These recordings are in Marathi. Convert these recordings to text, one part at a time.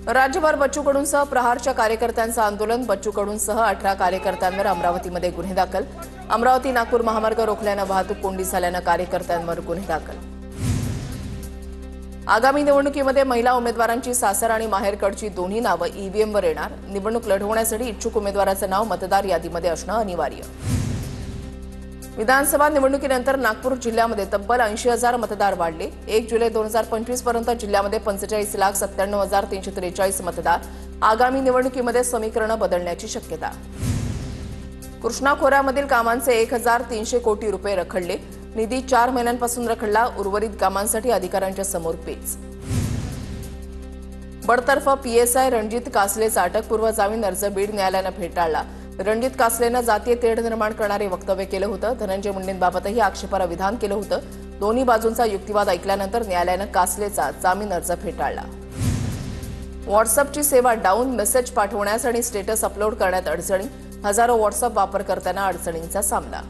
राज्यभर बच्चू कडूंसह प्रहारच्या कार्यकर्त्यांचं आंदोलन। बच्चू कडूंसह 18 कार्यकर्त्यांवर अमरावतीमध्ये गुन्हे दाखल। अमरावती नागपूर महामार्ग रोखल्यानं वाहतूक कोंडी झाल्यानं कार्यकर्त्यांवर गुन्हे दाखल। आगामी निवडणुकीमध्ये महिला उमेदवारांची सासर आणि माहेरकडची दोन्ही नावं ईव्हीएमवर येणार। निवडणूक लढवण्यासाठी इच्छुक उमेदवाराचं नाव मतदार यादीमध्ये असणं अनिवार्य। विधानसभा निवडणुकीनंतर नागपूर जिल्ह्यामध्ये तब्बल 80,000 मतदार वाढले। 1 जुलै 2025 पर्यंत जिल्ह्यामध्ये 45,97,343 मतदार। आगामी निवडणुकीमध्ये समीकरण बदलण्याची शक्यता। कृष्णा खोऱ्यामधील कामांचे 1,300 कोटी रुपये रखडले। निधी 4 महिन्यांपासून रखडला। उर्वरित कामांसाठी अधिकाऱ्यांच्या समोर पेच। बडतर्फ पीएसआय रणजित कासलेचा अटकपूर्व जामीन अर्ज बीड न्यायालयानं फेटाळला। रणजित कासलेनं जातीय तेढ निर्माण करणारे वक्तव्य केलं होतं। धनंजय मुंडेंबाबतही आक्षेपार्ह विधान केलं होतं। दोन्ही बाजूंचा युक्तिवाद ऐकल्यानंतर न्यायालयानं कासलेचा जामीन अर्ज फेटाळला। व्हॉट्सअपची सेवा डाऊन, मेसेज पाठवण्यास आणि स्टेटस अपलोड करण्यात अडचणी। हजारो व्हॉट्सअप वापरकर्त्यांना अडचणींचा सामना।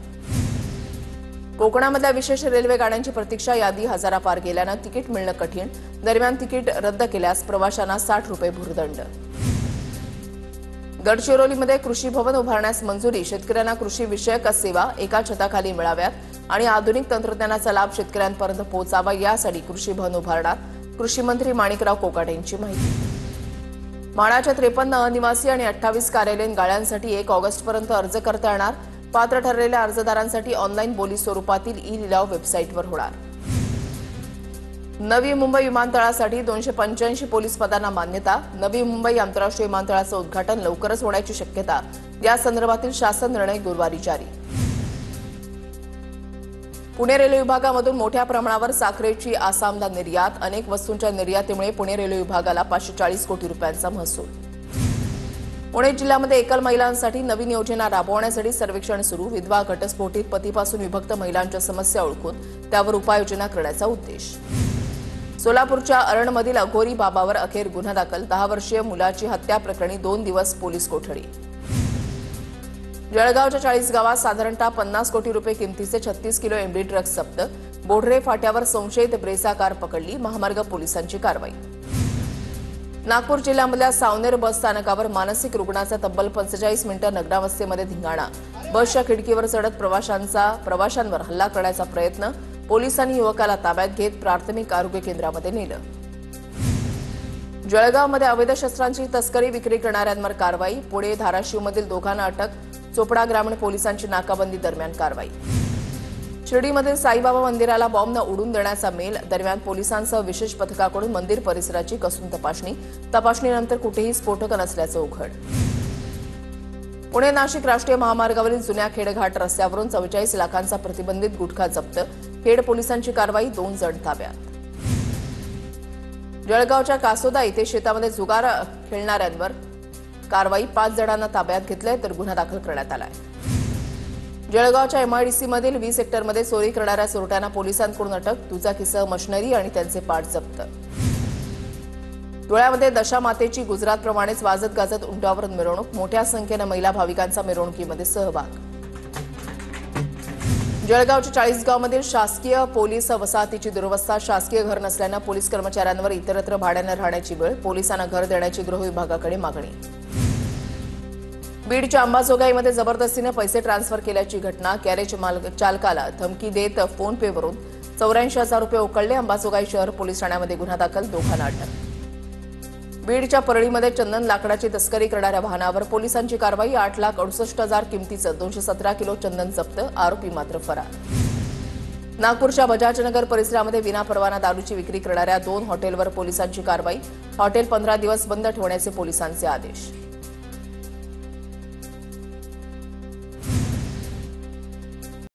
कोकणामधल्या विशेष रेल्वे गाड्यांची प्रतीक्षा यादी हजारापार गेल्यानं तिकीट मिळणं कठीण। दरम्यान तिकीट रद्द केल्यास प्रवाशांना 60 रुपये भुर्दंड। गडचिरोलीमध्ये कृषी भवन उभारण्यास मंजुरी। शेतकऱ्यांना कृषी विषयक सेवा एका छताखाली मिळाव्यात आणि आधुनिक तंत्रज्ञानाचा लाभ शेतकऱ्यांपर्यंत पोहोचावा यासाठी कृषी भवन उभारणार। कृषी मंत्री माणिकराव कोकाटे यांची माहिती। म्हाडाच्या 53 अनिवासी आणि 28 कार्यालयीन गाळ्यांसाठी 1 ऑगस्टपर्यंत अर्ज करता येणार। पात्र ठरलेल्या अर्जदारांसाठी ऑनलाईन बोली स्वरूपातील ई-लिलाव वेबसाईटवर होणार। नवी मुंबई विमानतळासाठी 285 पोलीस पदांना मान्यता। नवी मुंबई आंतरराष्ट्रीय विमानतळाचं उद्घाटन लवकरच होण्याची शक्यता। या संदर्भातील शासन निर्णय गुरुवारी जारी। पुणे रेल्वे विभागामधून मोठ्या प्रमाणावर साखरेची आसामला निर्यात। अनेक वस्तूंच्या निर्यातीमुळे पुणे रेल्वे विभागाला 540 कोटी रुपयांचा महसूल। पुणे जिल्ह्यामध्ये एकल महिलांसाठी नवीन योजना राबवण्यासाठी सर्वेक्षण सुरू। विधवा, घटस्फोटित, पतीपासून विभक्त महिलांच्या समस्या ओळखून त्यावर उपाययोजना करण्याचा उद्देश। सोलापूरच्या अरणमधील अघोरी बाबावर अखेर गुन्हा दाखल। 10 वर्षीय मुलाची हत्या प्रकरणी 2 दिवस पोलीस कोठडी। जळगावच्या 40 गावात साधारणतः 50 कोटी रुपये किमतीचे 36 किलो एमडी ड्रग्ज जप्त। बोढरे फाट्यावर संशयित ब्रेसा कार पकडली। महामार्ग पोलिसांची कारवाई। नागपूर जिल्ह्यामधल्या सावनेर बस स्थानकावर मानसिक रुग्णाचा तब्बल 45 मिनिटं नग्नावस्थेमध्ये धिंगाणा। बसच्या खिडकीवर चढत प्रवाशांवर हल्ला करण्याचा प्रयत्न। पोलिसांनी युवकाला ताब्यात घेत प्राथमिक आरोग्य केंद्रामध्ये नेलं। जळगावमध्ये अवैध शस्त्रांची तस्करी विक्री करणाऱ्यांवर कारवाई। पुणे धाराशिवमधील दोघांना अटक। चोपडा ग्रामीण पोलिसांची नाकाबंदी दरम्यान कारवाई। शिर्डीमधील साईबाबा मंदिराला बॉम्बनं उडून देण्याचा मेल। दरम्यान पोलिसांसह विशेष पथकाकडून मंदिर परिसराची कसून तपासणी। तपासणीनंतर कुठेही स्फोटक नसल्याचं उघड। पुणे नाशिक राष्ट्रीय महामार्गावरील जुन्या खेडघाट रस्त्यावरून 44 लाखांचा प्रतिबंधित गुटखा जप्त। खेड पोलिसांची कारवाई। 2 जण ताब्यात। जळगावच्या कासोदा इथे शेतामध्ये जुगार खेळणाऱ्यांवर कारवाई। 5 जणांना ताब्यात घेतलंय तर गुन्हा दाखल करण्यात आलाय। जळगावच्या एमआयडीसी मधील 20 हेक्टरमध्ये चोरी करणाऱ्या चोरट्यांना पोलिसांकडून अटक। दुचाकीसह मशिनरी आणि त्यांचे पार्ट जप्त। धुळ्यामध्ये दशामातेची गुजरातप्रमाणेच वाजत गाजत उंटावरून मिरवणूक। मोठ्या संख्येनं महिला भाविकांचा मिरवणुकीमध्ये सहभाग। जळगावच्या 40गावमधील शासकीय पोलीस वसाहतीची दुरवस्था। शासकीय घर नसल्यानं पोलीस कर्मचाऱ्यांवर इतरत्र भाड्यानं राहण्याची वेळ। पोलिसांना घर देण्याची गृह विभागाकडे मागणी। बीडच्या अंबाजोगाईमध्ये जबरदस्तीने पैसे ट्रान्सफर केल्याची घटना। गॅरेज चालकाला धमकी देत फोन पेवरून 84,000 रुपये उकळले। अंबाजोगाई शहर पोलीस ठाण्यामध्ये गुन्हा दाखल। दोघांना अटक। बीडच्या परळीमध्ये चंदन लाकडाची तस्करी करणाऱ्या वाहनावर पोलिसांची कारवाई। 8,68,000 किमतीचं 217 किलो चंदन जप्त। आरोपी मात्र फरार। नागपूरच्या बजाजनगर परिसरामध्ये विनापरवाना दारूची विक्री करणाऱ्या 2 हॉटेलवर पोलिसांची कारवाई। हॉटेल 15 दिवस बंद ठेवण्याचे पोलिसांचे आदेश।